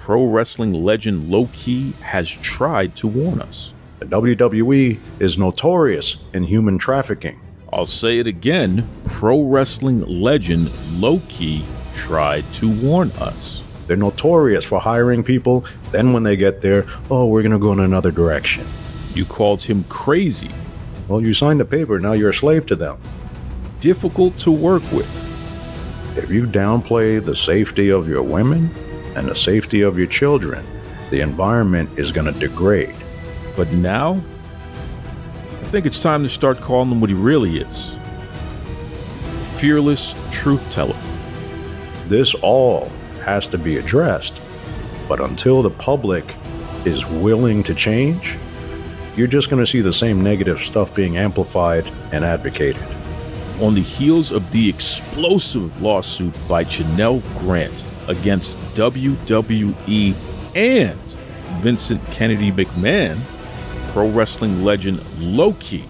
pro wrestling legend LowKi has tried to warn us. The WWE is notorious in human trafficking. I'll say it again, pro wrestling legend LowKi tried to warn us. They're notorious for hiring people, then when they get there, oh, we're going to go in another direction. You called him crazy. Well, you signed a paper, now you're a slave to them. Difficult to work with. If you downplay the safety of your women and the safety of your children, the environment is going to degrade. But now, I think it's time to start calling him what he really is. Fearless truth teller. This all has to be addressed, but until the public is willing to change, you're just going to see the same negative stuff being amplified and advocated. On the heels of the explosive lawsuit by Janelle Grant against WWE and Vincent Kennedy McMahon, pro wrestling legend LowKi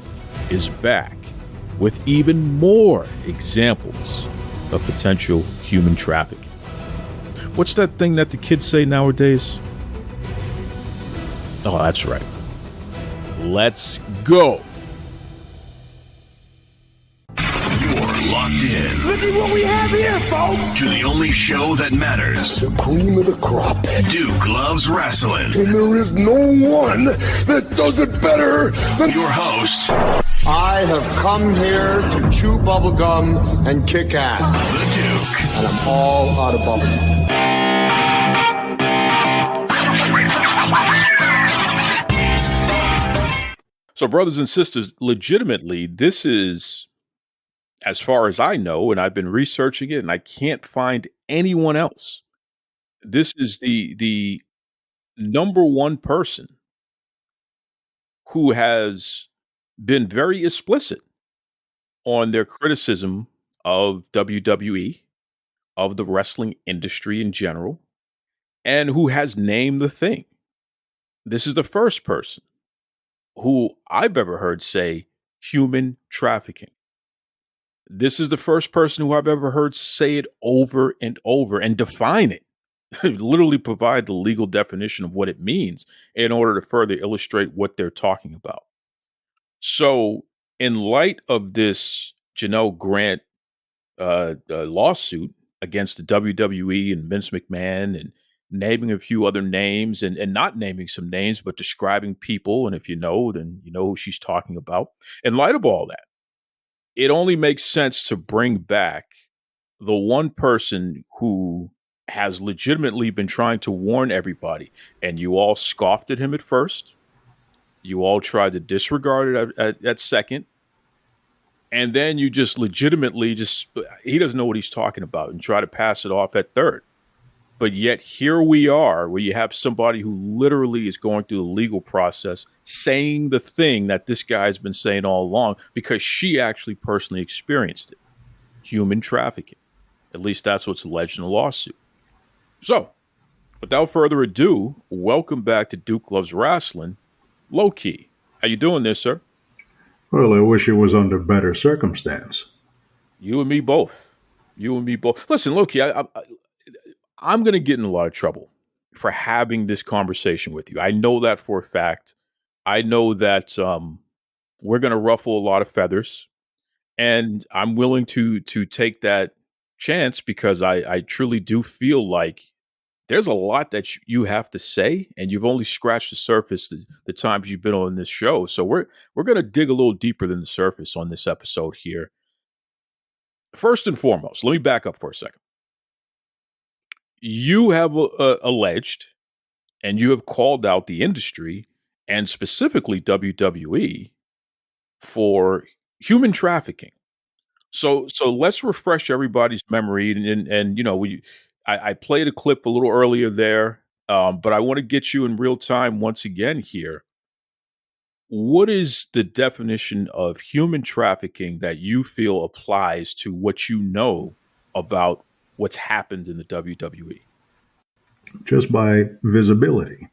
is back with even more examples of potential human trafficking. What's that thing that the kids say nowadays? Oh, that's right. Let's go. You're locked in. Look at what we have here, folks. To the only show that matters. The cream of the crop. Duke loves wrestling. And there is no one that does it better than your host. I have come here to chew bubblegum and kick ass. The Duke. And I'm all out of bubblegum. So, brothers and sisters, legitimately, this is, as far as I know, and I've been researching it, and I can't find anyone else. This is the number one person who has been very explicit on their criticism of WWE, of the wrestling industry in general, and who has named the thing. This is the first person who I've ever heard say human trafficking. This is the first person who I've ever heard say it over and over and define it, literally provide the legal definition of what it means in order to further illustrate what they're talking about. So in light of this Janelle Grant lawsuit against the WWE and Vince McMahon and naming a few other names and not naming some names, but describing people. And if you know, then you know who she's talking about. In light of all that, it only makes sense to bring back the one person who has legitimately been trying to warn everybody. And you all scoffed at him at first. You all tried to disregard it at second. And then you just legitimately he doesn't know what he's talking about and try to pass it off at third. But yet here we are where you have somebody who literally is going through the legal process saying the thing that this guy's been saying all along because she actually personally experienced it. Human trafficking. At least that's what's alleged in the lawsuit. So, without further ado, welcome back to Duke Loves Rasslin. LowKi, how you doing there, sir? Well, I wish it was under better circumstance. You and me both. Listen, LowKi, I'm going to get in a lot of trouble for having this conversation with you. I know that for a fact. I know that we're going to ruffle a lot of feathers, and I'm willing to take that chance because I truly do feel like there's a lot that you have to say, and you've only scratched the surface the times you've been on this show. So we're going to dig a little deeper than the surface on this episode here. First and foremost, let me back up for a second. You have alleged and you have called out the industry and specifically WWE for human trafficking. So let's refresh everybody's memory. And you know, I played a clip a little earlier there, but I want to get you in real time once again here. What is the definition of human trafficking that you feel applies to what you know about what's happened in the WWE? Just by visibility.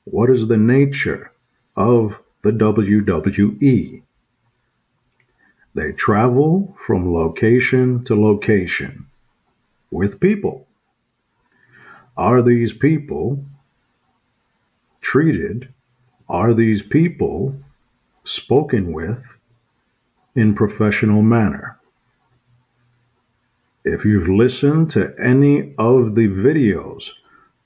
What is the nature of the WWE? They travel from location to location with people. are these people treated? Are these people spoken with in professional manner? If you've listened to any of the videos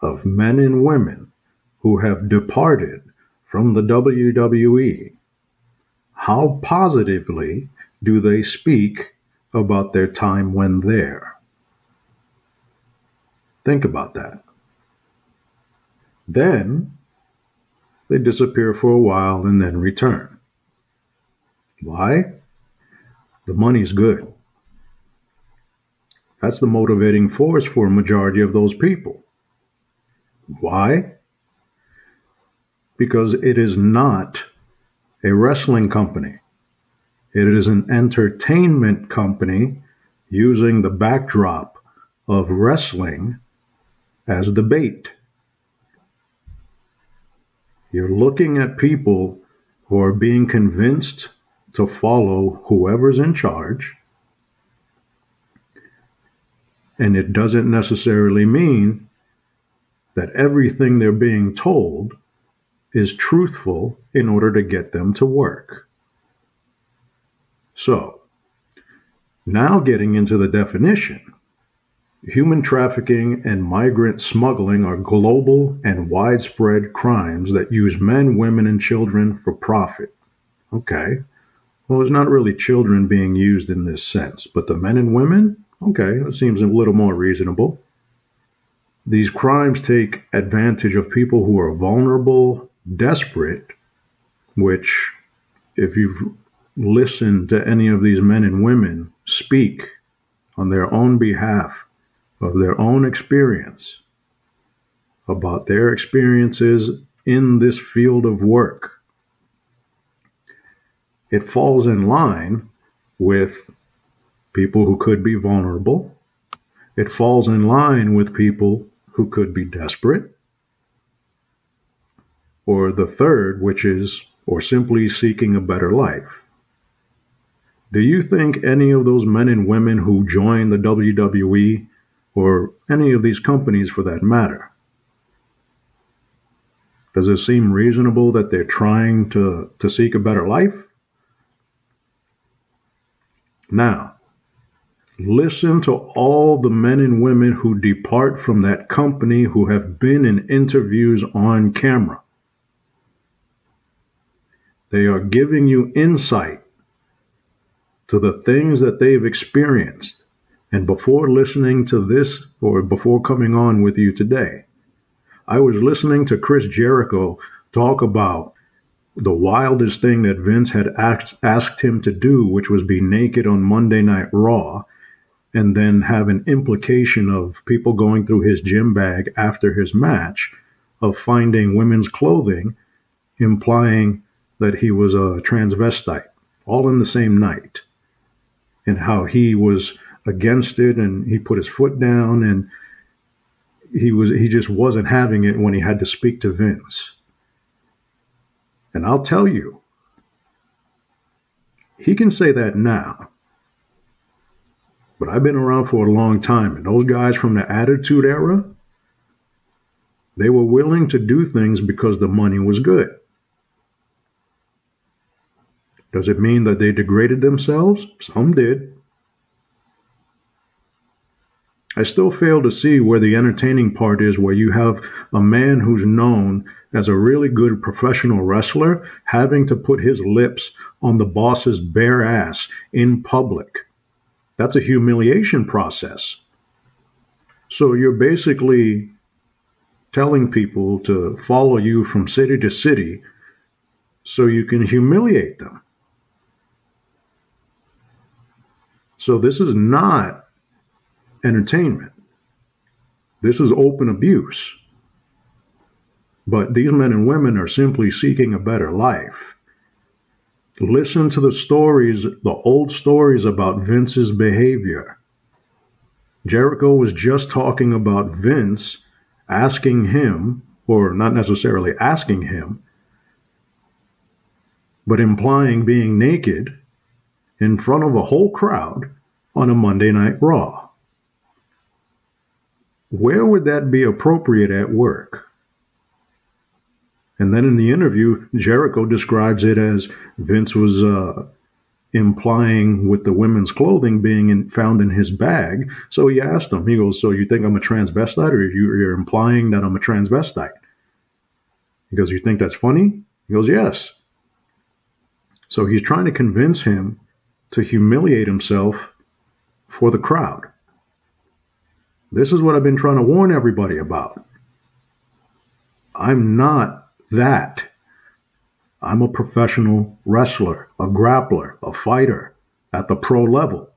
of men and women who have departed from the WWE, how positively do they speak about their time when there? Think about that. Then they disappear for a while and then return. Why? The money's good. That's the motivating force for a majority of those people. Why? Because it is not a wrestling company. It is an entertainment company using the backdrop of wrestling as the bait. You're looking at people who are being convinced to follow whoever's in charge, and it doesn't necessarily mean that everything they're being told is truthful in order to get them to work. So, now getting into the definition, human trafficking and migrant smuggling are global and widespread crimes that use men, women, and children for profit. Okay, well, it's not really children being used in this sense, but the men and women? Okay, that seems a little more reasonable. These crimes take advantage of people who are vulnerable, desperate, which, if you've listened to any of these men and women speak on their own behalf of their own experience, about their experiences in this field of work, it falls in line with people who could be vulnerable. It falls in line with people who could be desperate. Or the third, which is, or simply seeking a better life. Do you think any of those men and women who join the WWE, or any of these companies for that matter, does it seem reasonable that they're trying to seek a better life? Now, listen to all the men and women who depart from that company who have been in interviews on camera. They are giving you insight to the things that they've experienced. And before listening to this, or before coming on with you today, I was listening to Chris Jericho talk about the wildest thing that Vince had asked him to do, which was be naked on Monday Night Raw, and then have an implication of people going through his gym bag after his match of finding women's clothing, implying that he was a transvestite, all in the same night, and how he was against it and he put his foot down and he just wasn't having it when he had to speak to Vince. And I'll tell you, he can say that now, but I've been around for a long time, and those guys from the Attitude Era, they were willing to do things because the money was good. Does it mean that they degraded themselves? Some did. I still fail to see where the entertaining part is, where you have a man who's known as a really good professional wrestler having to put his lips on the boss's bare ass in public. That's a humiliation process. So you're basically telling people to follow you from city to city so you can humiliate them. So this is not entertainment. This is open abuse. But these men and women are simply seeking a better life. Listen to the stories, the old stories about Vince's behavior. Jericho was just talking about Vince asking him, or not necessarily asking him, but implying being naked in front of a whole crowd on a Monday Night Raw. Where would that be appropriate at work? And then in the interview, Jericho describes it as Vince was implying with the women's clothing being found in his bag. So he asked him, he goes, so you think I'm a transvestite, or you're implying that I'm a transvestite? He goes, you think that's funny? He goes, yes. So he's trying to convince him to humiliate himself for the crowd. This is what I've been trying to warn everybody about. I'm not that. I'm a professional wrestler, a grappler, a fighter at the pro level.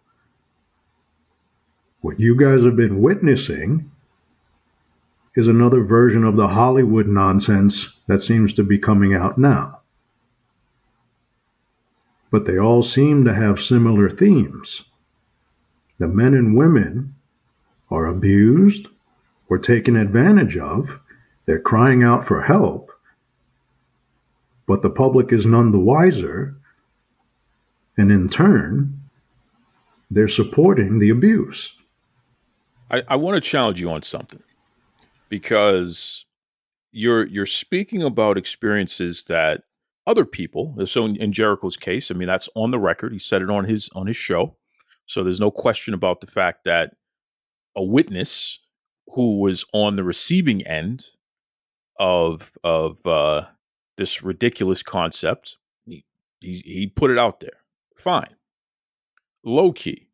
What you guys have been witnessing is another version of the Hollywood nonsense that seems to be coming out now. But they all seem to have similar themes. The men and women are abused or taken advantage of. They're crying out for help. But the public is none the wiser, and in turn, they're supporting the abuse. I want to challenge you on something, because you're speaking about experiences that other people. So in Jericho's case, I mean, that's on the record. He said it on his show, so there's no question about the fact that a witness who was on the receiving end of this ridiculous concept, he put it out there. Fine. LowKi,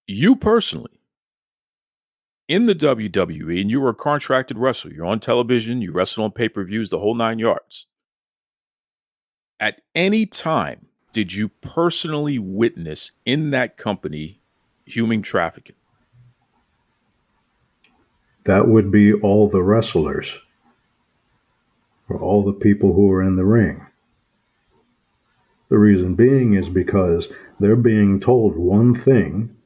you personally, in the WWE, and you were a contracted wrestler, you're on television, you wrestle on pay-per-views, the whole 9 yards. At any time, did you personally witness in that company human trafficking? That would be all the wrestlers, or all the people who are in the ring. The reason being is because they're being told one thing,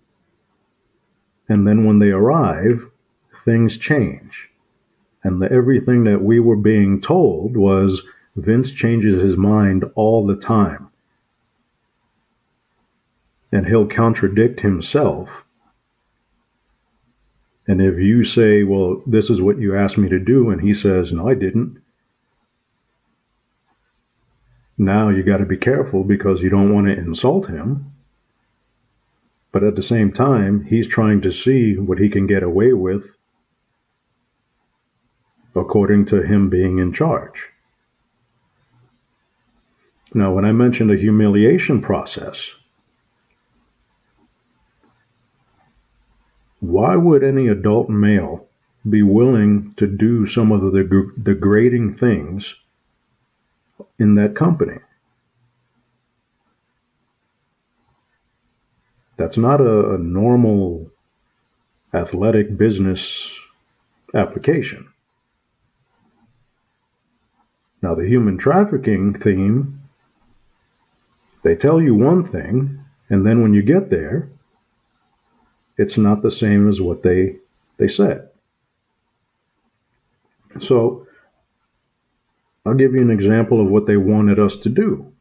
and then when they arrive, things change. And everything that we were being told was Vince changes his mind all the time. And he'll contradict himself. And if you say, well, this is what you asked me to do, and he says, no, I didn't, now you got to be careful because you don't want to insult him. But at the same time, he's trying to see what he can get away with according to him being in charge. Now, when I mentioned the humiliation process, why would any adult male be willing to do some of the degrading things in that company? That's not a normal athletic business application. Now, the human trafficking theme, they tell you one thing, and then when you get there, it's not the same as what they said. So, I'll give you an example of what they wanted us to do.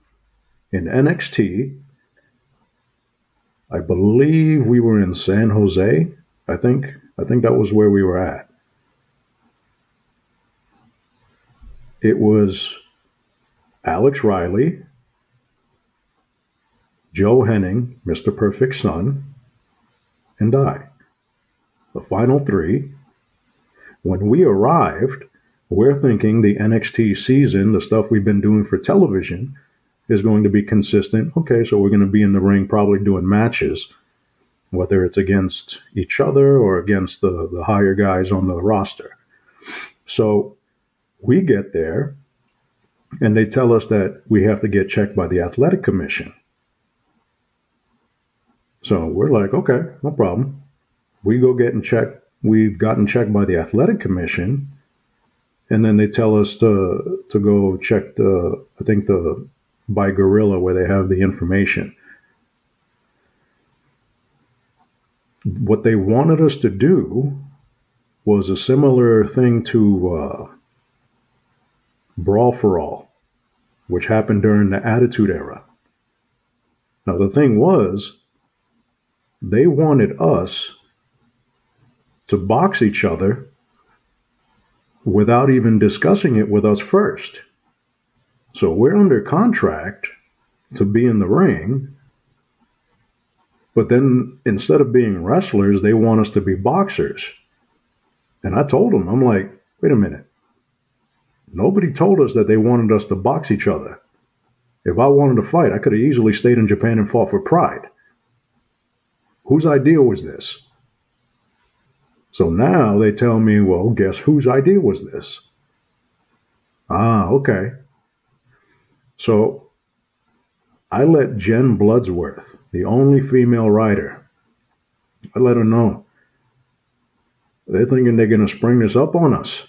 In NXT, I believe we were in San Jose. I think that was where we were at. It was Alex Riley, Joe Henning, Mr. Perfect's son, and I. The final three. When we arrived, we're thinking the NXT season, the stuff we've been doing for television, is going to be consistent. Okay, so we're going to be in the ring probably doing matches, whether it's against each other or against the higher guys on the roster. So we get there, and they tell us that we have to get checked by the athletic commission. So we're like, okay, no problem. We go getting checked. We've gotten checked by the athletic commission, and then they tell us to go check by Gorilla, where they have the information. What they wanted us to do was a similar thing to Brawl for All, which happened during the Attitude Era. Now, the thing was, they wanted us to box each other without even discussing it with us first. So we're under contract to be in the ring, but then instead of being wrestlers, they want us to be boxers. And I told them, I'm like, wait a minute. Nobody told us that they wanted us to box each other. If I wanted to fight, I could have easily stayed in Japan and fought for pride. Whose idea was this? So now they tell me, well, guess whose idea was this? Ah, okay. So I let Jen Bloodsworth, the only female writer, I let her know. They're thinking they're going to spring this up on us.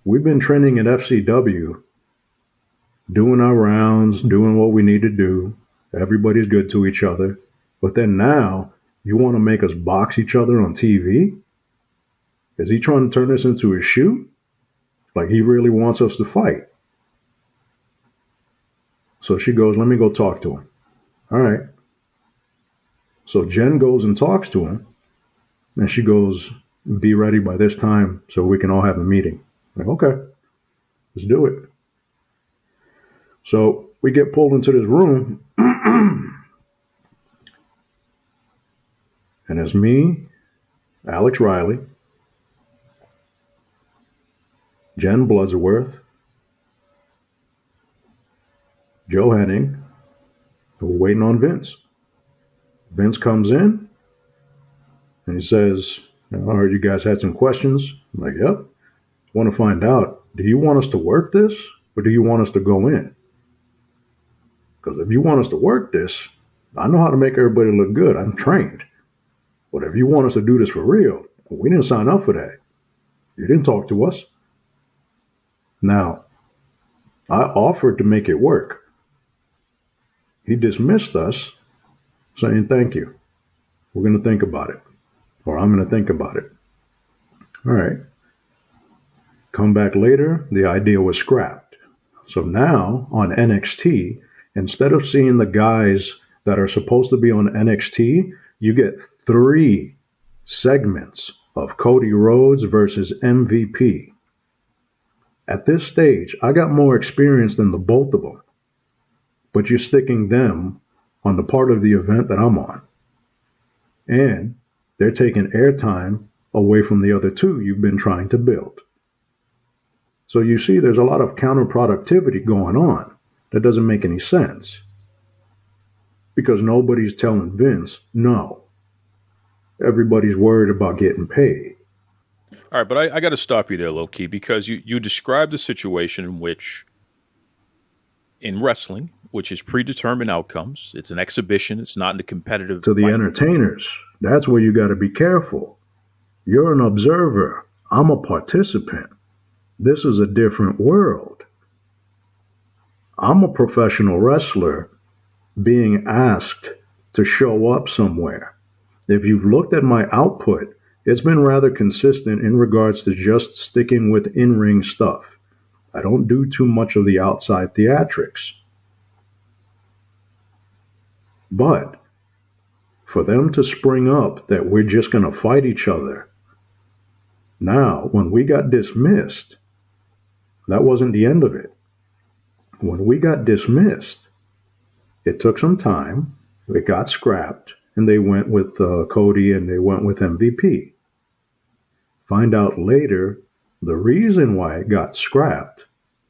We've been training at FCW, doing our rounds, doing what we need to do. Everybody's good to each other. But then now, you want to make us box each other on TV? Is he trying to turn this into a shoot? Like he really wants us to fight. So she goes, let me go talk to him. All right. So Jen goes and talks to him. And she goes, be ready by this time so we can all have a meeting. I'm like, okay, let's do it. So we get pulled into this room. And it's me, Alex Riley, Jen Bloodsworth, Joe Henning. We're waiting on Vince. Vince comes in and he says, I heard you guys had some questions. I'm like, yep. I want to find out, do you want us to work this or do you want us to go in? Because if you want us to work this, I know how to make everybody look good. I'm trained. But if you want us to do this for real, we didn't sign up for that. You didn't talk to us. Now, I offered to make it work. He dismissed us, saying, thank you. We're going to think about it. Or I'm going to think about it. All right. Come back later, the idea was scrapped. So now on NXT, instead of seeing the guys that are supposed to be on NXT, you get 3 segments of Cody Rhodes versus MVP. At this stage, I got more experience than the both of them, but you're sticking them on the part of the event that I'm on. And they're taking airtime away from the other 2 you've been trying to build. So you see, there's a lot of counterproductivity going on that doesn't make any sense. Because nobody's telling Vince, no. Everybody's worried about getting paid. All right, but I got to stop you there, LowKi, because you described the situation in which, in wrestling, which is predetermined outcomes, it's an exhibition, it's not in a competitive to the fight. Entertainers, that's where you got to be careful. You're an observer. I'm a participant. This is a different world. I'm a professional wrestler being asked to show up somewhere. If you've looked at my output, it's been rather consistent in regards to just sticking with in-ring stuff. I don't do too much of the outside theatrics. But for them to spring up that we're just going to fight each other, now, when we got dismissed, that wasn't the end of it. When we got dismissed, it took some time, it got scrapped, and they went with Cody and they went with MVP. Find out later the reason why it got scrapped,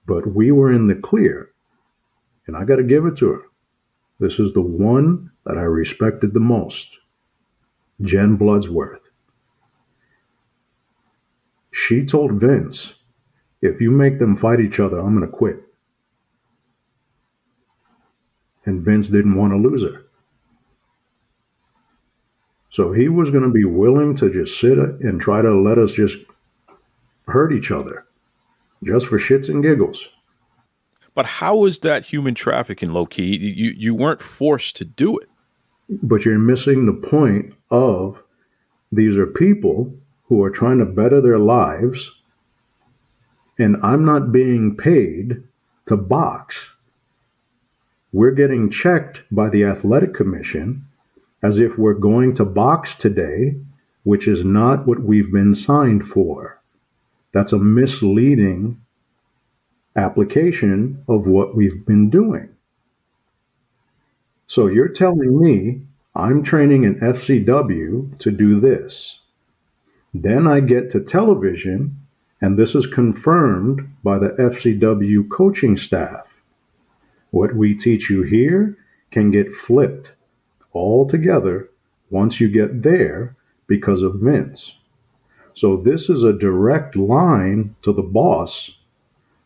but we were in the clear. And I got to give it to her. This is the one that I respected the most, Jen Bloodsworth. She told Vince, if you make them fight each other, I'm going to quit. And Vince didn't want to lose her. So he was going to be willing to just sit and try to let us just hurt each other, just for shits and giggles. But how is that human trafficking, LowKi? You weren't forced to do it. But you're missing the point of these are people who are trying to better their lives, and I'm not being paid to box. We're getting checked by the athletic commission, as if we're going to box today, which is not what we've been signed for. That's a misleading application of what we've been doing. So you're telling me I'm training in FCW to do this. Then I get to television, and this is confirmed by the FCW coaching staff. What we teach you here can get flipped altogether once you get there because of Vince. So this is a direct line to the boss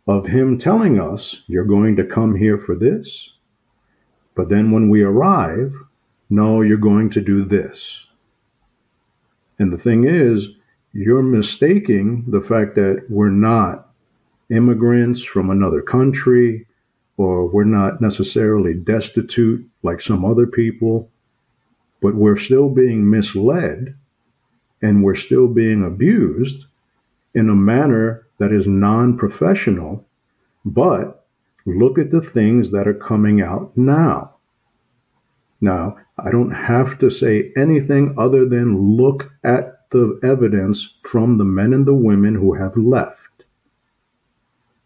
of him telling us, you're going to come here for this, but then when we arrive, no, you're going to do this. And the thing is, you're mistaking the fact that we're not immigrants from another country, or we're not necessarily destitute like some other people, but we're still being misled and we're still being abused in a manner that is non-professional. But look at the things that are coming out now. Now, I don't have to say anything other than look at the evidence from the men and the women who have left.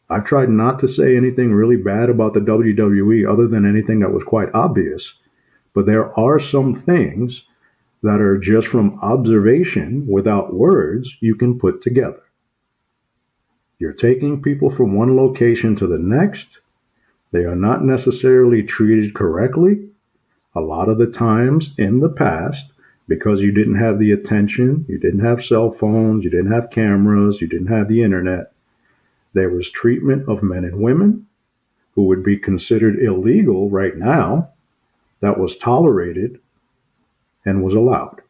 I've tried not to say anything really bad about the WWE other than anything that was quite obvious, but there are some things that are just from observation without words you can put together. You're taking people from one location to the next. They are not necessarily treated correctly. A lot of the times in the past, because you didn't have the attention, you didn't have cell phones, you didn't have cameras, you didn't have the internet, there was treatment of men and women who would be considered illegal right now that was tolerated and was allowed.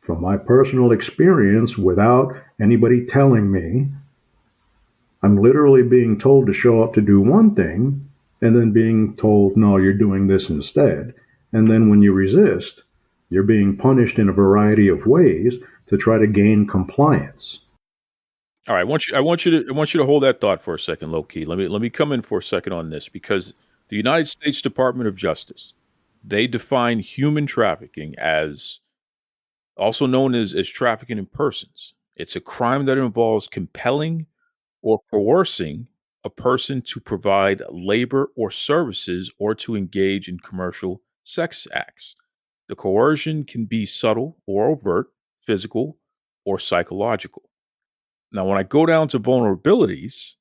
From my personal experience, without anybody telling me, I'm literally being told to show up to do one thing and then being told, no, you're doing this instead. And then when you resist, you're being punished in a variety of ways to try to gain compliance. All right, I want you to hold that thought for a second, LowKi. Let me come in for a second on this, because the United States Department of Justice, they define human trafficking as also known as trafficking in persons. It's a crime that involves compelling or coercing a person to provide labor or services or to engage in commercial sex acts. The coercion can be subtle or overt, physical or psychological. Now, when I go down to vulnerabilities,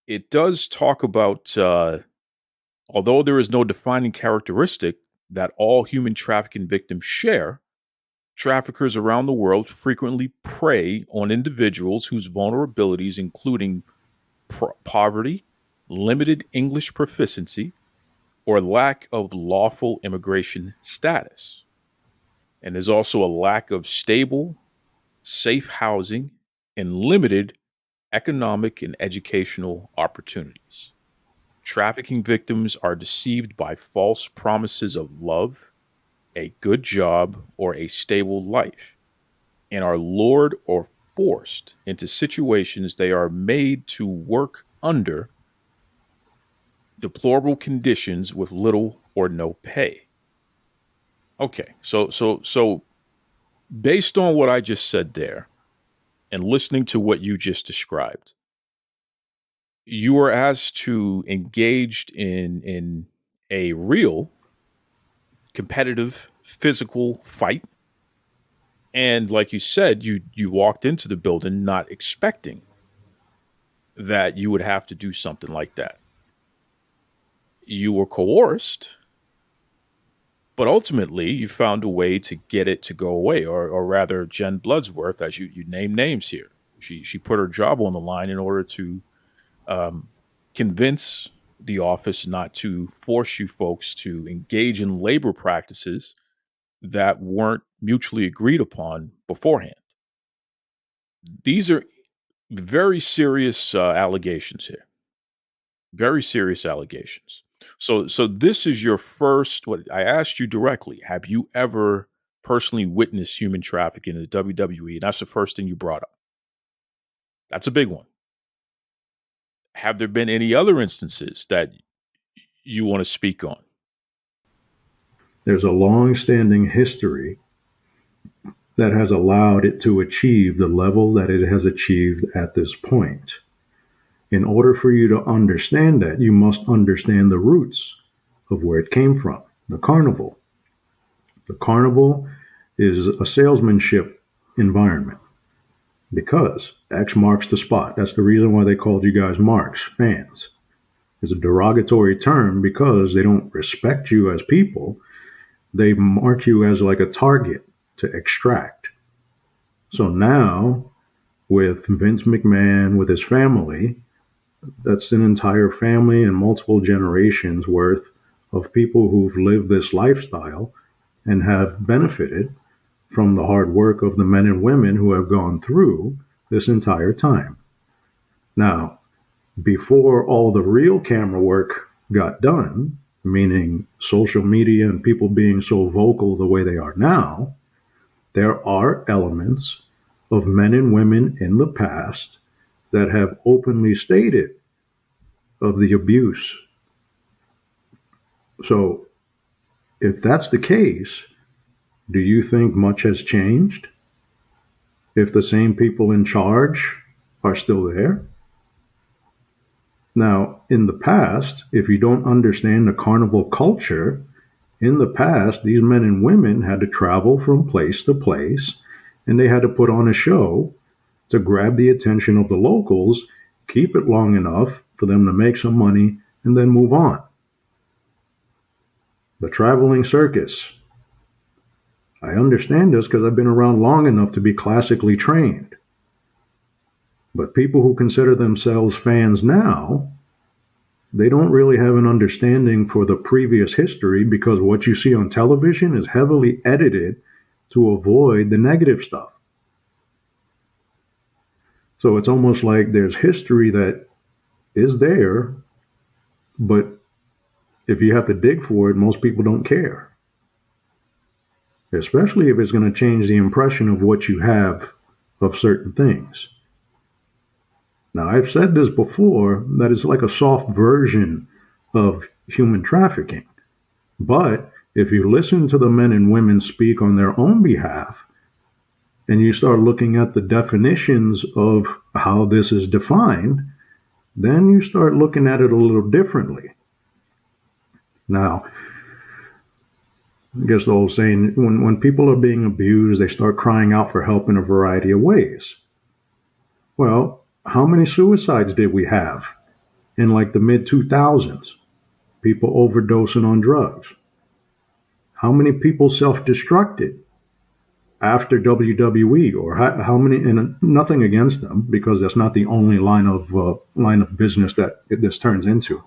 it does talk about, although there is no defining characteristic that all human trafficking victims share, traffickers around the world frequently prey on individuals whose vulnerabilities, including poverty, limited English proficiency, or lack of lawful immigration status. And there's also a lack of stable, safe housing and limited economic and educational opportunities. Trafficking victims are deceived by false promises of love, a good job, or a stable life, and are lured or forced into situations they are made to work under deplorable conditions with little or no pay. Okay, so based on what I just said there and listening to what you just described, you were asked to engage in a real competitive physical fight, and like you said, you walked into the building not expecting that you would have to do something like that. You were coerced, but ultimately you found a way to get it to go away, or rather, Jen Bloodsworth, as you name names here, she put her job on the line in order to convince the office not to force you folks to engage in labor practices that weren't mutually agreed upon beforehand. These are very serious allegations here. Very serious allegations. So this is your first. What I asked you directly: have you ever personally witnessed human trafficking in the WWE? And that's the first thing you brought up. That's a big one. Have there been any other instances that you want to speak on? There's a long-standing history that has allowed it to achieve the level that it has achieved at this point. In order for you to understand that, you must understand the roots of where it came from. The carnival. The carnival is a salesmanship environment because X marks the spot. That's the reason why they called you guys marks, fans. It's a derogatory term because they don't respect you as people. They mark you as like a target to extract. So now, with Vince McMahon, with his family, that's an entire family and multiple generations worth of people who've lived this lifestyle and have benefited from the hard work of the men and women who have gone through this entire time. Now, before all the real camera work got done, meaning social media and people being so vocal the way they are now, there are elements of men and women in the past that have openly stated of the abuse. So, if that's the case, do you think much has changed? If the same people in charge are still there? Now, in the past, if you don't understand the carnival culture, in the past, these men and women had to travel from place to place, and they had to put on a show to grab the attention of the locals, keep it long enough for them to make some money, and then move on. The traveling circus. I understand this because I've been around long enough to be classically trained. But people who consider themselves fans now, they don't really have an understanding for the previous history because what you see on television is heavily edited to avoid the negative stuff. So it's almost like there's history that is there, but if you have to dig for it, most people don't care. Especially if it's going to change the impression of what you have of certain things. Now, I've said this before, that it's like a soft version of human trafficking. But if you listen to the men and women speak on their own behalf, and you start looking at the definitions of how this is defined, then you start looking at it a little differently. Now, I guess the old saying, when people are being abused, they start crying out for help in a variety of ways. Well, how many suicides did we have in like the mid-2000s? People overdosing on drugs. How many people self-destructed after WWE? Or how many, and nothing against them, because that's not the only line of business that this turns into.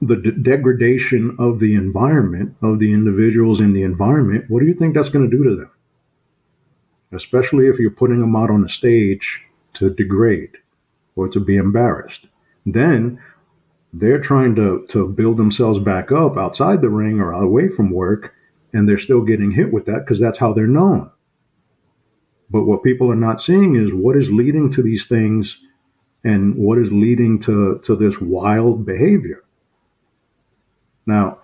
The degradation of the environment, of the individuals in the environment, what do you think that's going to do to them? Especially if you're putting them out on the stage to degrade or to be embarrassed. Then they're trying to build themselves back up outside the ring or away from work, and they're still getting hit with that because that's how they're known. But what people are not seeing is what is leading to these things and what is leading to this wild behavior. Now,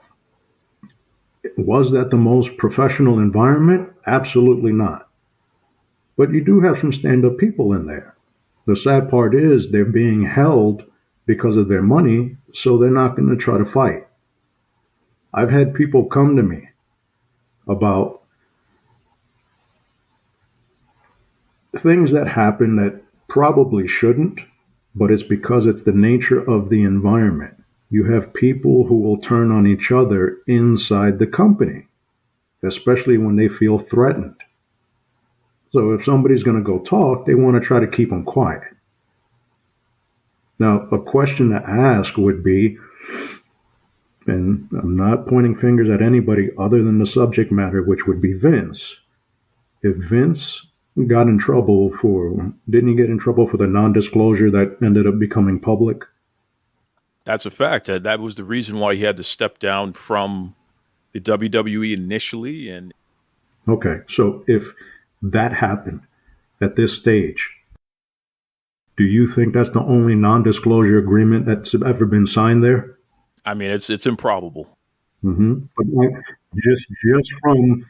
was that the most professional environment? Absolutely not. But you do have some stand-up people in there. The sad part is they're being held because of their money, so they're not going to try to fight. I've had people come to me about things that happen that probably shouldn't, but it's because it's the nature of the environment. You have people who will turn on each other inside the company, especially when they feel threatened. So if somebody's going to go talk, they want to try to keep them quiet. Now, a question to ask would be, and I'm not pointing fingers at anybody other than the subject matter, which would be Vince. If Vince got in trouble didn't he get in trouble for the non-disclosure that ended up becoming public? That's a fact. That was the reason why he had to step down from the WWE initially. And okay, so if that happened at this stage, do you think that's the only non-disclosure agreement that's ever been signed there? I mean, it's improbable. But just from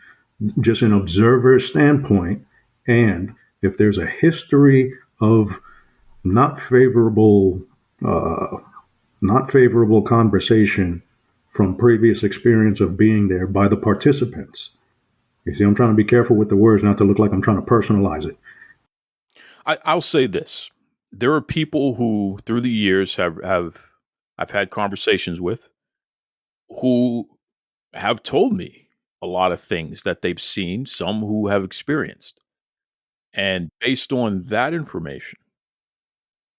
just an observer standpoint, and if there's a history of not favorable uh, not favorable conversation from previous experience of being there by the participants. You see, I'm trying to be careful with the words, not to look like I'm trying to personalize it. I'll say this: there are people who, through the years, have I've had conversations with who have told me a lot of things that they've seen, some who have experienced, and based on that information,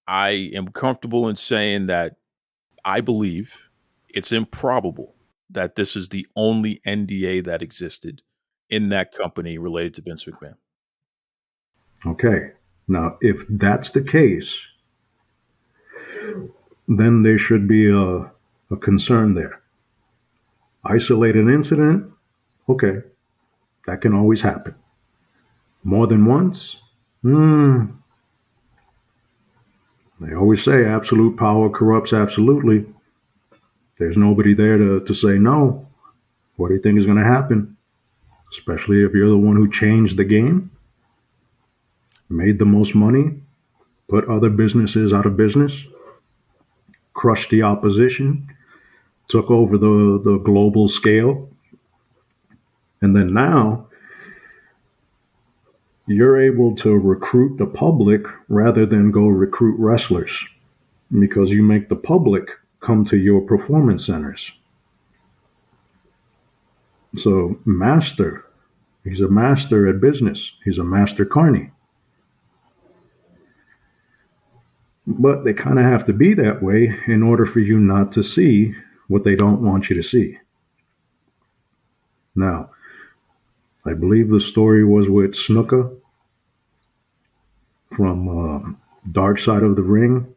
I am comfortable in saying that I believe it's improbable that this is the only NDA that existed in that company related to Vince McMahon. Okay. Now, if that's the case, then there should be a concern there. Isolated incident, okay, that can always happen. More than once, they always say absolute power corrupts absolutely. There's nobody there to say no. What do you think is going to happen? Especially if you're the one who changed the game, made the most money, put other businesses out of business, crushed the opposition, took over the global scale. And then now you're able to recruit the public rather than go recruit wrestlers because you make the public come to your performance centers. So, master, he's a master at business, he's a master carny. But they kind of have to be that way in order for you not to see what they don't want you to see. Now, I believe the story was with Snuka from Dark Side of the Ring,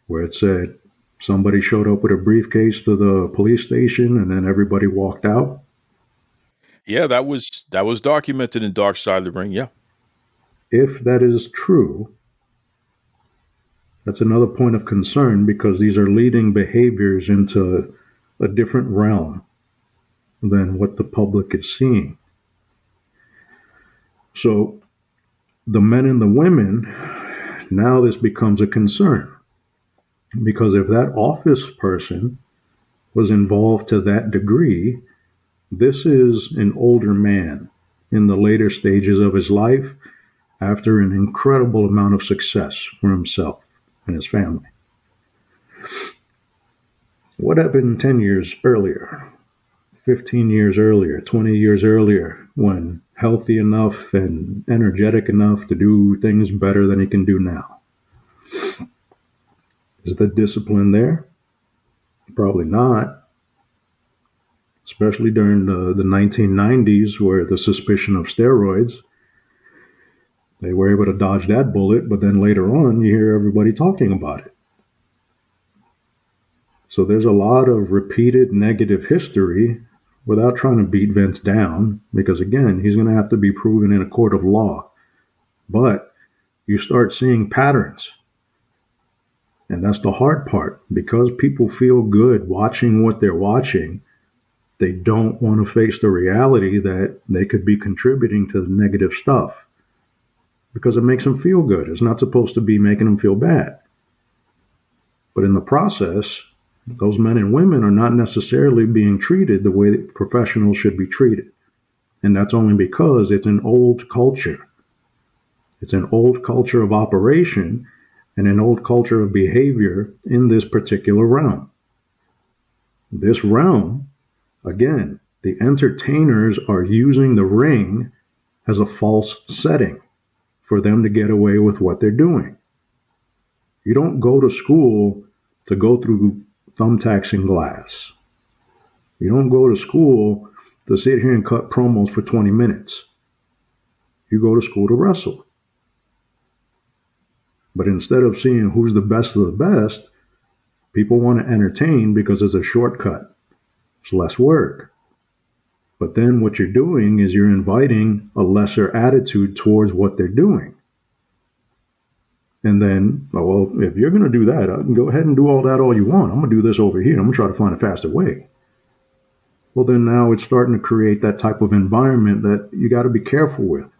where it said somebody showed up with a briefcase to the police station and then everybody walked out. Yeah, that was documented in Dark Side of the Ring. Yeah. If that is true, that's another point of concern because these are leading behaviors into a different realm than what the public is seeing. So the men and the women, now this becomes a concern because if that office person was involved to that degree, this is an older man in the later stages of his life after an incredible amount of success for himself and his family. What happened 10 years earlier, 15 years earlier, 20 years earlier, when healthy enough and energetic enough to do things better than he can do now? Is the discipline there? Probably not. Especially during the 1990s, where the suspicion of steroids, they were able to dodge that bullet, but then later on, you hear everybody talking about it. So there's a lot of repeated negative history without trying to beat Vince down, because again, he's going to have to be proven in a court of law. But you start seeing patterns. And that's the hard part. Because people feel good watching what they're watching, they don't want to face the reality that they could be contributing to the negative stuff. Because it makes them feel good. It's not supposed to be making them feel bad. But in the process, those men and women are not necessarily being treated the way that professionals should be treated. And that's only because it's an old culture. It's an old culture of operation and an old culture of behavior in this particular realm. This realm, again, the entertainers are using the ring as a false setting for them to get away with what they're doing. You don't go to school to go through thumbtacks and glass. You don't go to school to sit here and cut promos for 20 minutes. You go to school to wrestle. But instead of seeing who's the best of the best, people want to entertain because it's a shortcut. It's less work. But then what you're doing is you're inviting a lesser attitude towards what they're doing. And then, well, if you're going to do that, go ahead and do all that all you want. I'm going to do this over here. I'm going to try to find a faster way. Well, then now it's starting to create that type of environment that you got to be careful with,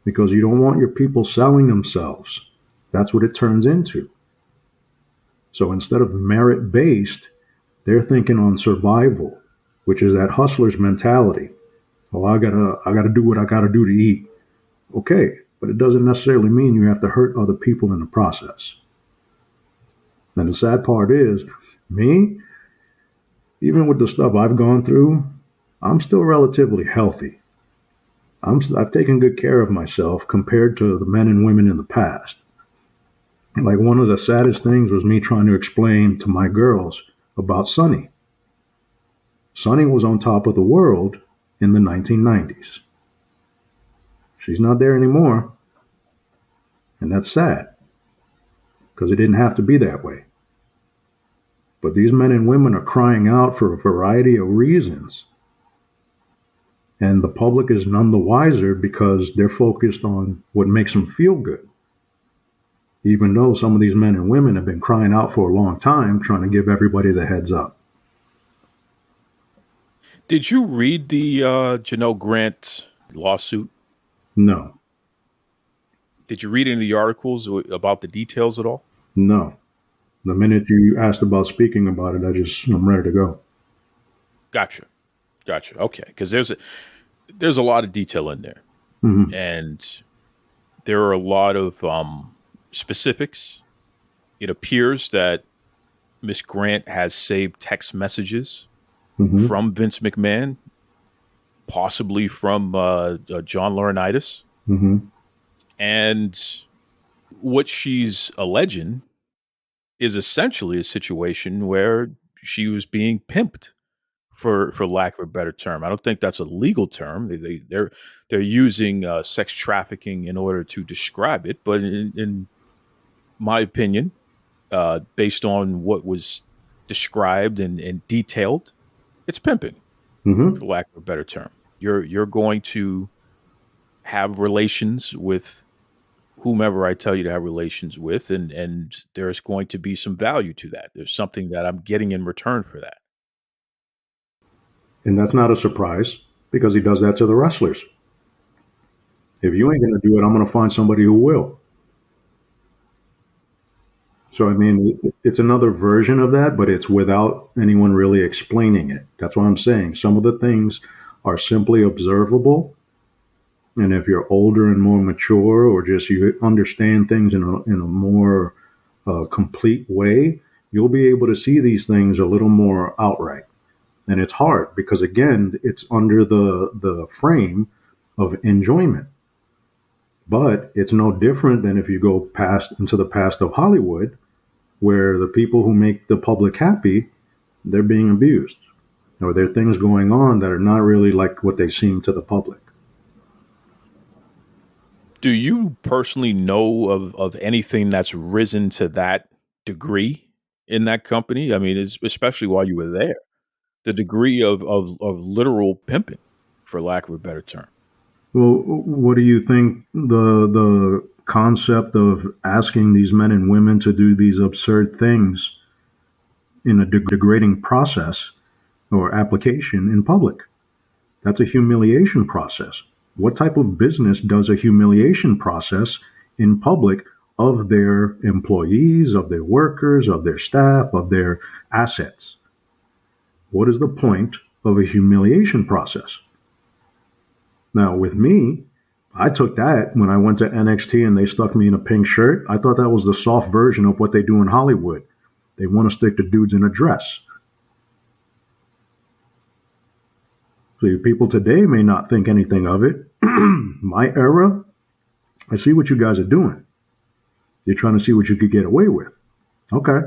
because you don't want your people selling themselves. That's what it turns into. So instead of merit based, they're thinking on survival, which is that hustler's mentality. Well, I gotta do what I gotta do to eat. Okay, but it doesn't necessarily mean you have to hurt other people in the process. And the sad part is, me, even with the stuff I've gone through, I'm still relatively healthy. I've taken good care of myself compared to the men and women in the past. Like, one of the saddest things was me trying to explain to my girls about Sonny. Sonny was on top of the world in the 1990s. She's not there anymore. And that's sad, because it didn't have to be that way. But these men and women are crying out for a variety of reasons. And the public is none the wiser because they're focused on what makes them feel good. Even though some of these men and women have been crying out for a long time, trying to give everybody the heads up. Did you read the Janelle Grant lawsuit? No. Did you read any of the articles about the details at all? No. The minute you asked about speaking about it, I'm ready to go. Gotcha. Okay, because there's a lot of detail in there, and there are a lot of specifics. It appears that Miss Grant has saved text messages from Vince McMahon, possibly from John Laurinaitis, and what she's alleging is essentially a situation where she was being pimped, for lack of a better term. I don't think that's a legal term. They're using sex trafficking in order to describe it, but in my opinion, based on what was described and detailed, it's pimping, for lack of a better term. You're going to have relations with whomever I tell you to have relations with, and there's going to be some value to that. There's something that I'm getting in return for that. And that's not a surprise, because he does that to the wrestlers. If you ain't going to do it, I'm going to find somebody who will. So, I mean, it's another version of that, but it's without anyone really explaining it. That's what I'm saying. Some of the things are simply observable. And if you're older and more mature, or just you understand things in a more complete way, you'll be able to see these things a little more outright. And it's hard because, again, it's under the frame of enjoyment. But it's no different than if you go into the past of Hollywood, where the people who make the public happy, they're being abused, or there are things going on that are not really like what they seem to the public. Do you personally know of anything that's risen to that degree in that company? I mean, especially while you were there, the degree of literal pimping, for lack of a better term. Well, what do you think the concept of asking these men and women to do these absurd things in a degrading process or application in public? That's a humiliation process. What type of business does a humiliation process in public of their employees, of their workers, of their staff, of their assets? What is the point of a humiliation process? Now, with me, I took that when I went to NXT and they stuck me in a pink shirt. I thought that was the soft version of what they do in Hollywood. They want to stick the dudes in a dress. So people today may not think anything of it. My era, I see what you guys are doing. You're trying to see what you could get away with. Okay.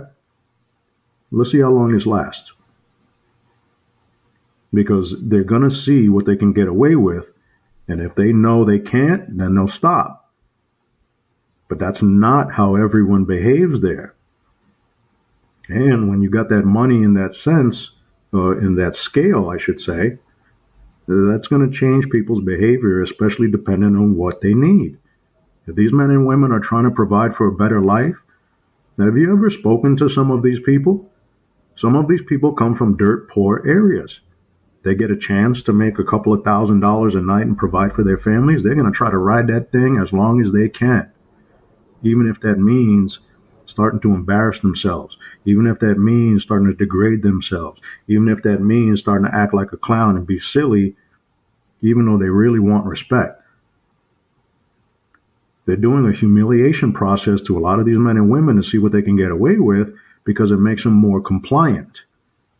Let's see how long this lasts. Because they're going to see what they can get away with. And if they know they can't, then they'll stop. But that's not how everyone behaves there. And when you got that money in that sense, in that scale, I should say, that's going to change people's behavior, especially depending on what they need. If these men and women are trying to provide for a better life, have you ever spoken to some of these people? Some of these people come from dirt poor areas. they get a chance to make a couple of $1,000s a night and provide for their families, they're going to try to ride that thing as long as they can, even if that means starting to embarrass themselves, even if that means starting to degrade themselves, even if that means starting to act like a clown and be silly, even though they really want respect. They're doing a humiliation process to a lot of these men and women to see what they can get away with because it makes them more compliant.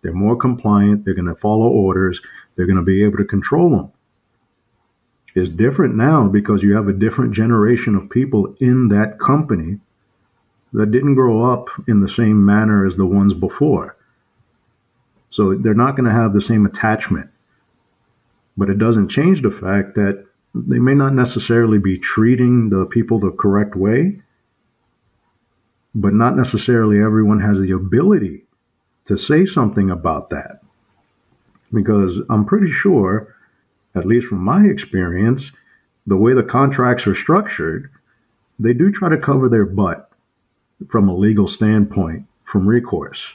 They're more compliant. They're going to follow orders. They're going to be able to control them. It's different now because you have a different generation of people in that company that didn't grow up in the same manner as the ones before. So they're not going to have the same attachment. But it doesn't change the fact that they may not necessarily be treating the people the correct way, but not necessarily everyone has the ability to say something about that. Because I'm pretty sure, at least from my experience, the way the contracts are structured, they do try to cover their butt from a legal standpoint, from recourse.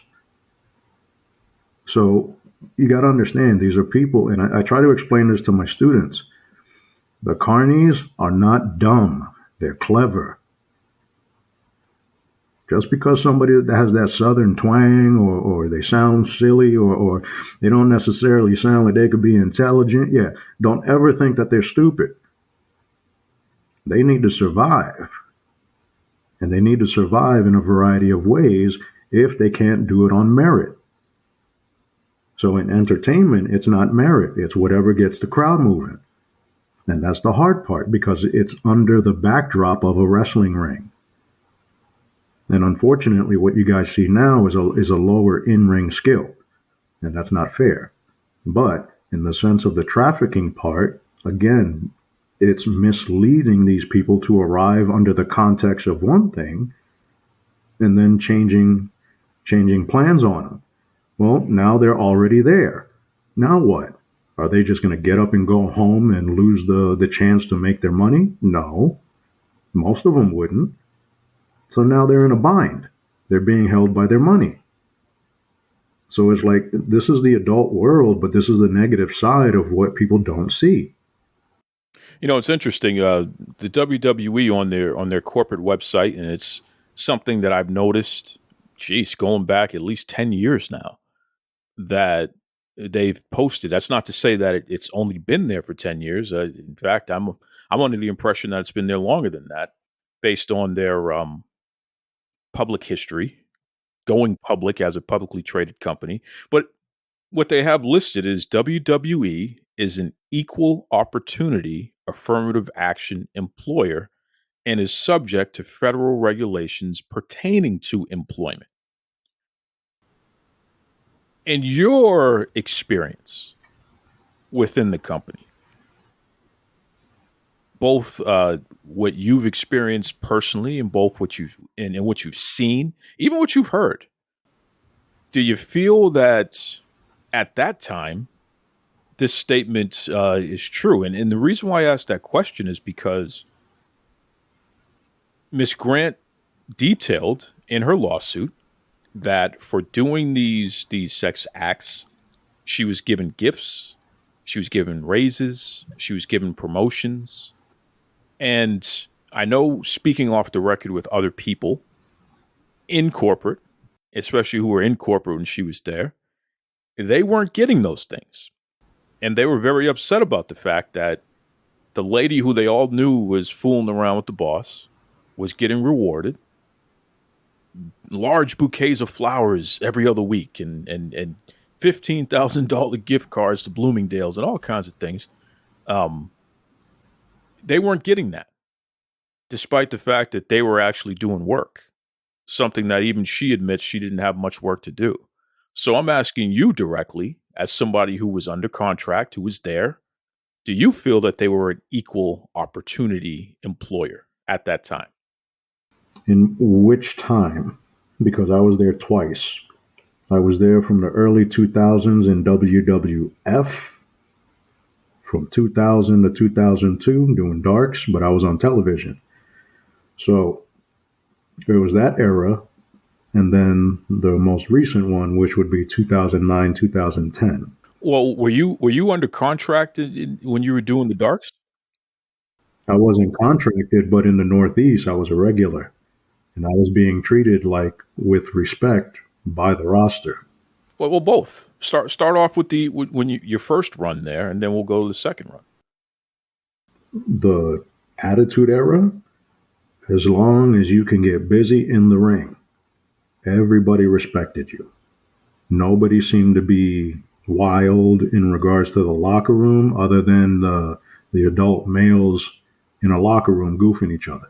So you got to understand, these are people, and I try to explain this to my students. The carnies are not dumb. They're clever. Just because somebody that has that southern twang or they sound silly or they don't necessarily sound like they could be intelligent, don't ever think that they're stupid. They need to survive. And they need to survive in a variety of ways if they can't do it on merit. So in entertainment, it's not merit. It's whatever gets the crowd moving. And that's the hard part because it's under the backdrop of a wrestling ring. And unfortunately, what you guys see now is a lower in-ring skill. And that's not fair. But in the sense of the trafficking part, again, it's misleading these people to arrive under the context of one thing and then changing plans on them. Well, now they're already there. Now what? Are they just going to get up and go home and lose the chance to make their money? No. Most of them wouldn't. So now they're in a bind. They're being held by their money. So it's like, this is the adult world, but this is the negative side of what people don't see. You know, it's interesting. The WWE on their corporate website, and it's something that I've noticed, going back at least 10 years now, that they've posted. That's not to say that it's only been there for 10 years. In fact, I'm under the impression that it's been there longer than that, based on their public history, going public as a publicly traded company. But what they have listed is WWE is an equal opportunity affirmative action employer and is subject to federal regulations pertaining to employment. In your experience within the company, both what you've experienced personally and both what you've seen, even what you've heard, do you feel that at that time this statement is true? And the reason why I asked that question is because Miss Grant detailed in her lawsuit that for doing these sex acts, she was given gifts, she was given raises, she was given promotions. And I know, speaking off the record with other people in corporate, especially who were in corporate when she was there, they weren't getting those things. And they were very upset about the fact that the lady who they all knew was fooling around with the boss was getting rewarded. Large bouquets of flowers every other week and $15,000 gift cards to Bloomingdale's and all kinds of things. They weren't getting that, despite the fact that they were actually doing work, something that even she admits she didn't have much work to do. So I'm asking you directly, as somebody who was under contract, who was there, do you feel that they were an equal opportunity employer at that time? In which time? Because I was there twice. I was there from the early 2000s in WWF, from 2000 to 2002 doing darks, but I was on television. So it was that era, and then the most recent one, which would be 2009, 2010. Well, were you under contract when you were doing the darks? I wasn't contracted, but in the Northeast, I was a regular, and I was being treated like with respect by the roster. Well, both. Start off with when your first run there, and then we'll go to the second run. The Attitude Era, as long as you can get busy in the ring, everybody respected you. Nobody seemed to be wild in regards to the locker room, other than the adult males in a locker room goofing each other.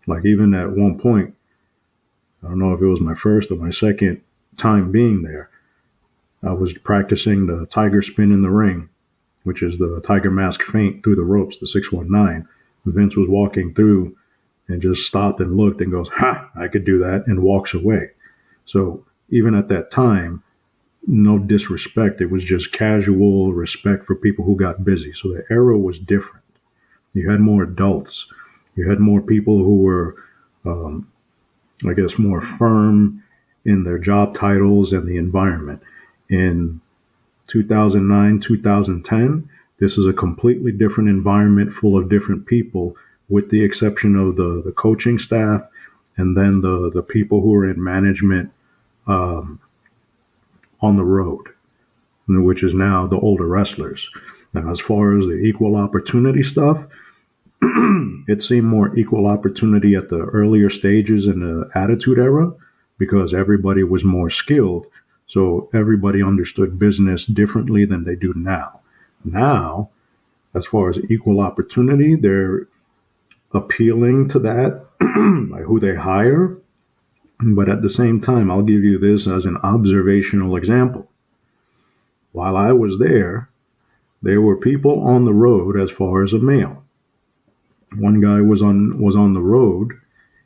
Like even at one point, I don't know if it was my first or my second time being there, I was practicing the tiger spin in the ring, which is the tiger mask feint through the ropes, the 619. Vince was walking through and just stopped and looked and goes, "Ha, I could do that," and walks away. So even at that time, no disrespect. It was just casual respect for people who got busy. So the era was different. You had more adults. You had more people who were, I guess, more firm in their job titles and the environment. In 2009, 2010, this is a completely different environment full of different people, with the exception of the coaching staff and then the people who are in management um, on the road, which is now the older wrestlers. Now, as far as the equal opportunity stuff, it seemed more equal opportunity at the earlier stages in the Attitude Era because everybody was more skilled. So everybody understood business differently than they do now. Now, as far as equal opportunity, they're appealing to that by who they hire. But at the same time, I'll give you this as an observational example. While I was there were people on the road as far as a male. One guy was on the road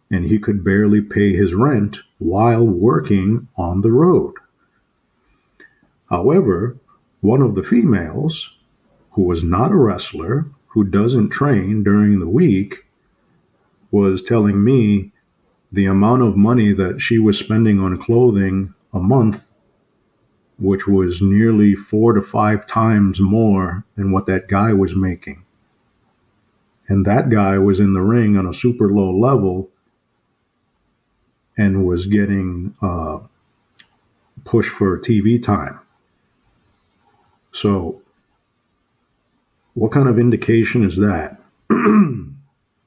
and he could barely pay his rent while working on the road. However, one of the females, who was not a wrestler, who doesn't train during the week, was telling me the amount of money that she was spending on clothing a month, which was nearly 4 to 5 times more than what that guy was making. And that guy was in the ring on a super low level and was getting pushed for TV time. So, what kind of indication is that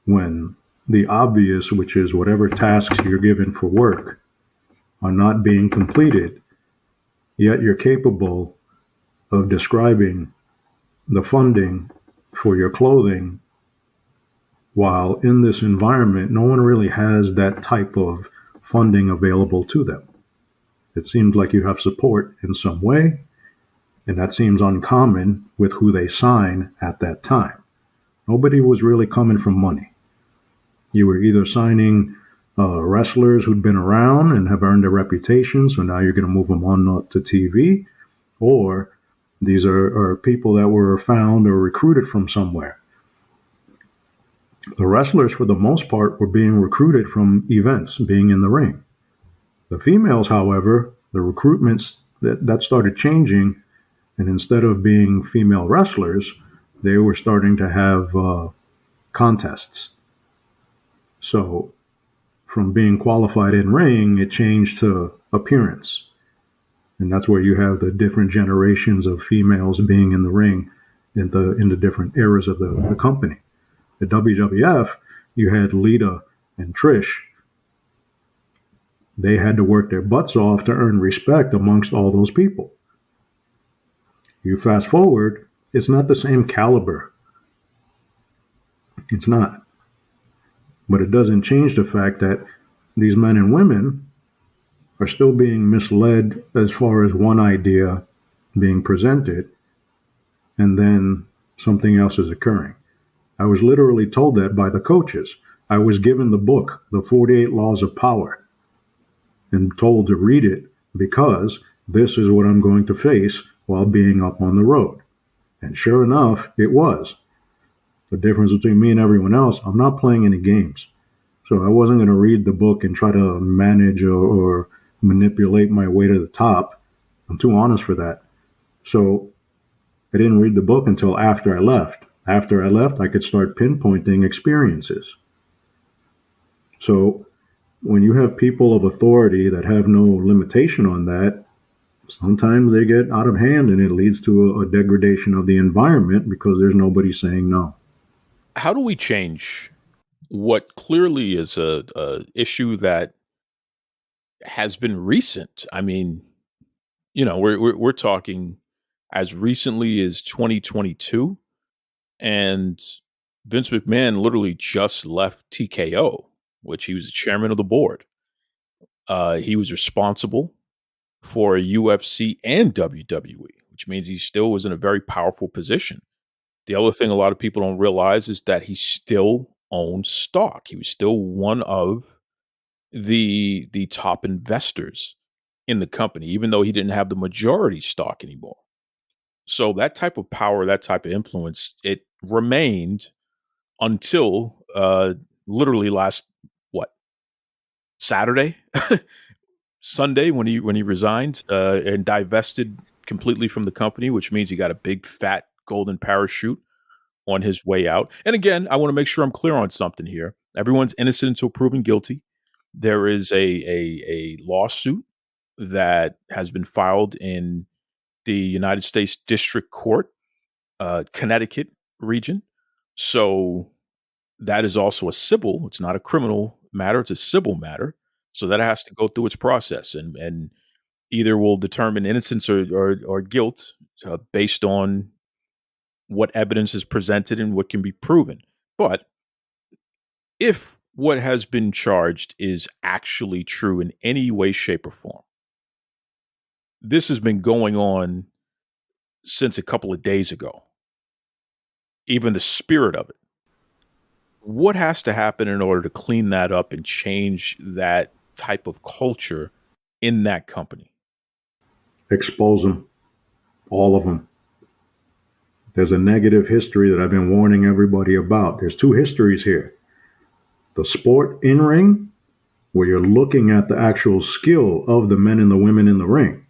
when the obvious, which is whatever tasks you're given for work, are not being completed, yet you're capable of describing the funding for your clothing, while in this environment, no one really has that type of funding available to them. It seems like you have support in some way, and that seems uncommon with who they sign at that time. Nobody was really coming from money. You were either signing wrestlers who'd been around and have earned a reputation, so now you're going to move them on to TV, or these are people that were found or recruited from somewhere. The wrestlers, for the most part, were being recruited from events, being in the ring. The females, however, the recruitments that started changing, and instead of being female wrestlers, they were starting to have contests. So from being qualified in ring, it changed to appearance. And that's where you have the different generations of females being in the ring in the different eras of the company. The WWF, you had Lita and Trish. They had to work their butts off to earn respect amongst all those people. You fast forward, it's not the same caliber. It's not. But it doesn't change the fact that these men and women are still being misled as far as one idea being presented, and then something else is occurring. I was literally told that by the coaches. I was given the book, The 48 Laws of Power, and told to read it because this is what I'm going to face while being up on the road. And sure enough, it was. The difference between me and everyone else, I'm not playing any games. So I wasn't going to read the book and try to manage or manipulate my way to the top. I'm too honest for that. So I didn't read the book until after I left. After I left, I could start pinpointing experiences. So when you have people of authority that have no limitation on that, sometimes they get out of hand and it leads to a degradation of the environment because there's nobody saying no. How do we change what clearly is a issue that has been recent? I mean, we're talking as recently as 2022, and Vince McMahon literally just left TKO, which he was the chairman of the board. He was responsible for UFC and WWE, which means he still was in a very powerful position. The other thing a lot of people don't realize is that he still owned stock. He was still one of the top investors in the company, even though he didn't have the majority stock anymore. So that type of power, that type of influence, it remained until literally last Saturday, Sunday when he resigned and divested completely from the company, which means he got a big fat golden parachute on his way out. And again, I want to make sure I'm clear on something here. Everyone's innocent until proven guilty. There is a lawsuit that has been filed in the United States District Court, Connecticut region. So that is also a civil. It's not a criminal matter. It's a civil matter. So that has to go through its process, and either will determine innocence or guilt based on what evidence is presented and what can be proven. But if what has been charged is actually true in any way, shape, or form, this has been going on since a couple of days ago. Even the spirit of it. What has to happen in order to clean that up and change that type of culture in that company? Expose them. All of them. There's a negative history that I've been warning everybody about. There's two histories here. The sport in ring, where you're looking at the actual skill of the men and the women in the ring.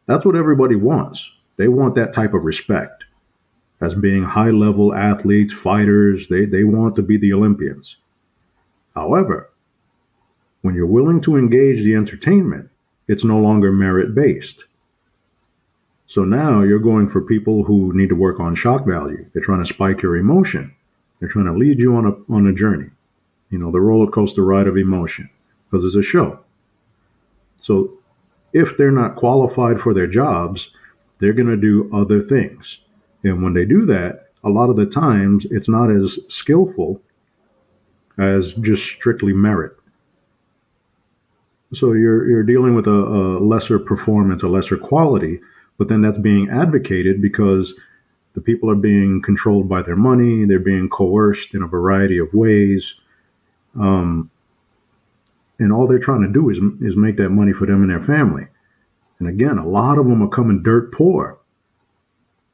That's what everybody wants. They want that type of respect. As being high-level athletes, fighters, they want to be the Olympians. However, when you're willing to engage the entertainment, it's no longer merit-based. So now you're going for people who need to work on shock value. They're trying to spike your emotion. They're trying to lead you on a journey. The roller coaster ride of emotion, because it's a show. So if they're not qualified for their jobs, they're going to do other things. And when they do that, a lot of the times it's not as skillful as just strictly merit. So you're dealing with a lesser performance, a lesser quality, but then that's being advocated because the people are being controlled by their money. They're being coerced in a variety of ways. And all they're trying to do is make that money for them and their family. And again, a lot of them are coming dirt poor.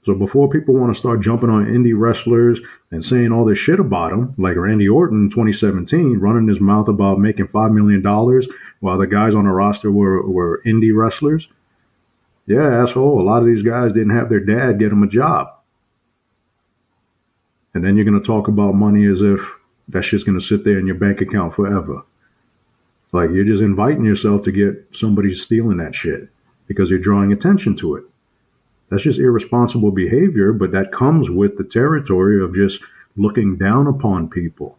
So before people want to start jumping on indie wrestlers and saying all this shit about them, like Randy Orton in 2017, running his mouth about making $5 million while the guys on the roster were indie wrestlers. Yeah, asshole, a lot of these guys didn't have their dad get them a job. And then you're going to talk about money as if that shit's going to sit there in your bank account forever. Like you're just inviting yourself to get somebody stealing that shit because you're drawing attention to it. That's just irresponsible behavior, but that comes with the territory of just looking down upon people.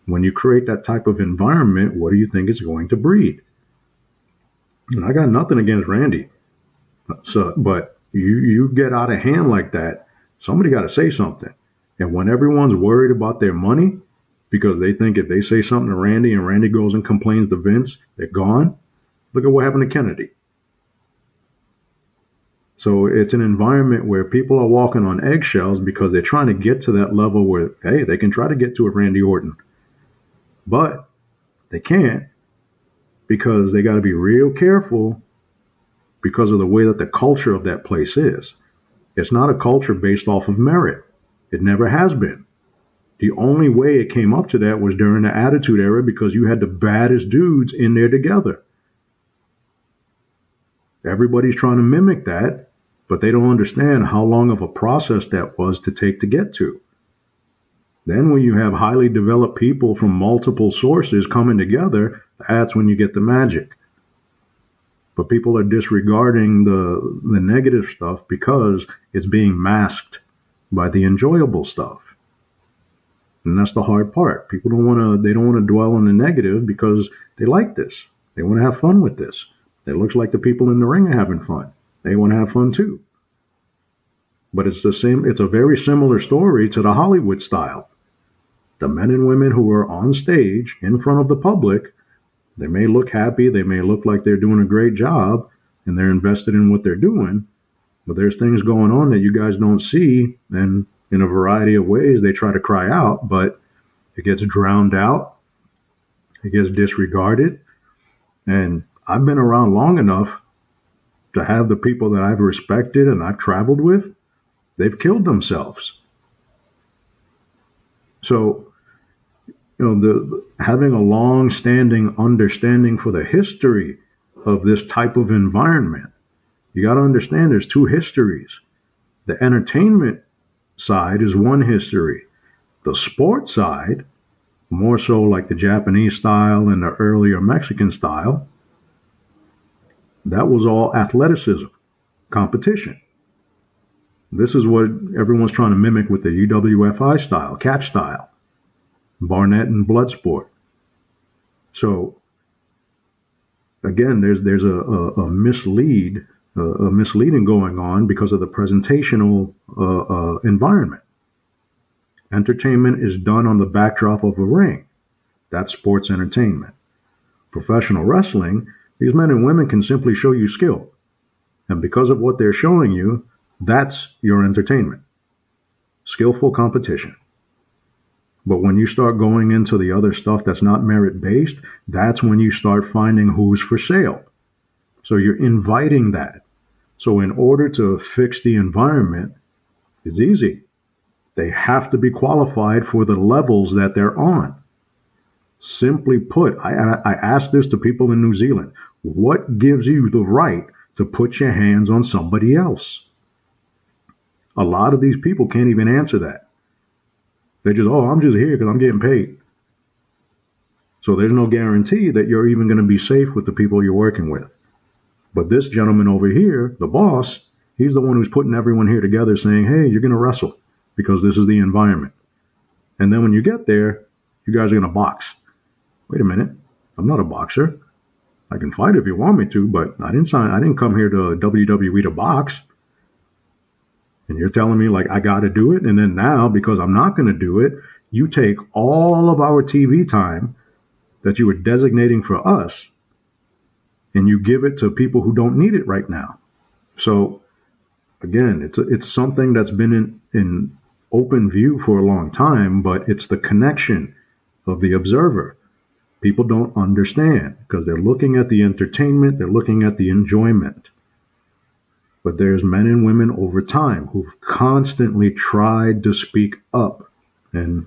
When you create that type of environment, what do you think it's going to breed? And I got nothing against Randy. But you get out of hand like that, somebody got to say something. And when everyone's worried about their money, because they think if they say something to Randy and Randy goes and complains to Vince, they're gone. Look at what happened to Kennedy. So it's an environment where people are walking on eggshells because they're trying to get to that level where, hey, they can try to get to a Randy Orton. But they can't because they got to be real careful because of the way that the culture of that place is. It's not a culture based off of merit. It never has been. The only way it came up to that was during the Attitude Era because you had the baddest dudes in there together. Everybody's trying to mimic that. But they don't understand how long of a process that was to take to get to. Then when you have highly developed people from multiple sources coming together, that's when you get the magic. But people are disregarding the negative stuff because it's being masked by the enjoyable stuff. And that's the hard part. People don't want to dwell on the negative because they like this. They want to have fun with this. It looks like the people in the ring are having fun. They want to have fun too. But it's a very similar story to the Hollywood style. The men and women who are on stage in front of the public, they may look happy, they may look like they're doing a great job, and they're invested in what they're doing, but there's things going on that you guys don't see, and in a variety of ways they try to cry out, but it gets drowned out, it gets disregarded, and I've been around long enough to have the people that I've respected and I've traveled with, they've killed themselves. So, having a long-standing understanding for the history of this type of environment, you got to understand there's two histories. The entertainment side is one history. The sports side, more so like the Japanese style and the earlier Mexican style, that was all athleticism, competition. This is what everyone's trying to mimic with the UWFI style, catch style. Barnett and Bloodsport. So again, there's a misleading going on because of the presentational environment. Entertainment is done on the backdrop of a ring. That's sports entertainment. Professional wrestling, these men and women can simply show you skill. And because of what they're showing you, that's your entertainment. Skillful competition. But when you start going into the other stuff that's not merit-based, that's when you start finding who's for sale. So you're inviting that. So in order to fix the environment, it's easy. They have to be qualified for the levels that they're on. Simply put, I asked this to people in New Zealand. What gives you the right to put your hands on somebody else? A lot of these people can't even answer that. They just, I'm just here because I'm getting paid. So there's no guarantee that you're even going to be safe with the people you're working with. But this gentleman over here, the boss, he's the one who's putting everyone here together saying, hey, you're going to wrestle because this is the environment. And then when you get there, you guys are going to box. Wait a minute. I'm not a boxer. I can fight if you want me to, but I didn't come here to WWE to box. And you're telling me like I got to do it. And then now, because I'm not going to do it, you take all of our TV time that you were designating for us and you give it to people who don't need it right now. So again, it's something that's been in open view for a long time, but it's the connection of the observer. People don't understand because they're looking at the entertainment, they're looking at the enjoyment. But there's men and women over time who've constantly tried to speak up, and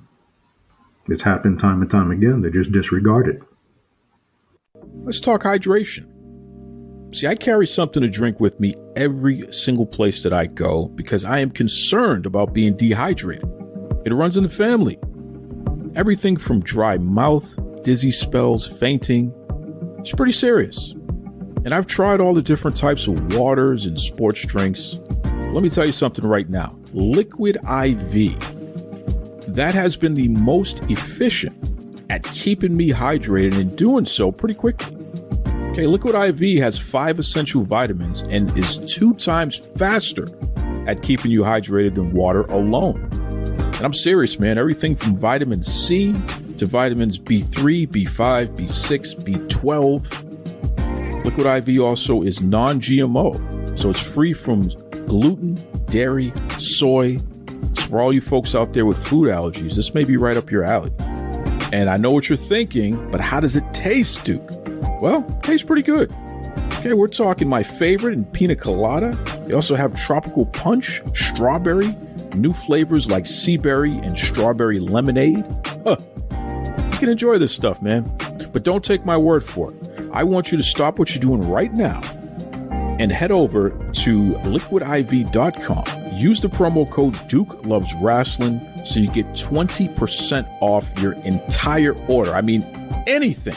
it's happened time and time again. They just disregard it. Let's talk hydration. See, I carry something to drink with me every single place that I go because I am concerned about being dehydrated. It runs in the family. Everything from dry mouth, dizzy spells, fainting. It's pretty serious. And I've tried all the different types of waters and sports drinks. Let me tell you something right now. Liquid IV. That has been the most efficient at keeping me hydrated and doing so pretty quickly. Okay, Liquid IV has 5 essential vitamins and is 2 times faster at keeping you hydrated than water alone. And I'm serious, man. Everything from vitamin C to vitamins B3, B5, B6, B12. Liquid IV also is non-GMO, so it's free from gluten, dairy, soy. So for all you folks out there with food allergies, this may be right up your alley. And I know what you're thinking, but how does it taste, Duke? Well, it tastes pretty good. Okay, we're talking my favorite in pina colada. They also have tropical punch, strawberry, new flavors like sea berry and strawberry lemonade. You can enjoy this stuff, man. But don't take my word for it. I want you to stop what you're doing right now and head over to liquidiv.com. Use the promo code Duke Loves Rasslin so you get 20% off your entire order. I mean, anything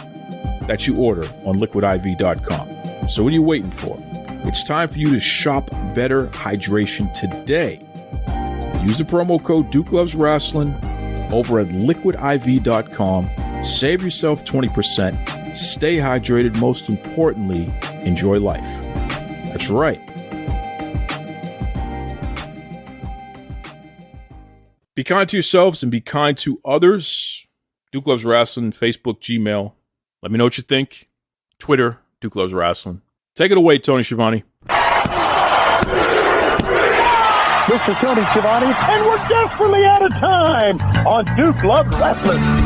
that you order on liquidiv.com. So what are you waiting for? It's time for you to shop better hydration today. Use the promo code Duke Loves Rasslin over at liquidiv.com. Save yourself 20%. Stay hydrated. Most importantly, enjoy life. That's right. Be kind to yourselves and be kind to others. Duke Loves Rasslin, Facebook, Gmail. Let me know what you think. Twitter, Duke Loves Rasslin. Take it away, Tony Schiavone. This is Tony Schiavone, and we're desperately out of time on Duke Loves Rasslin.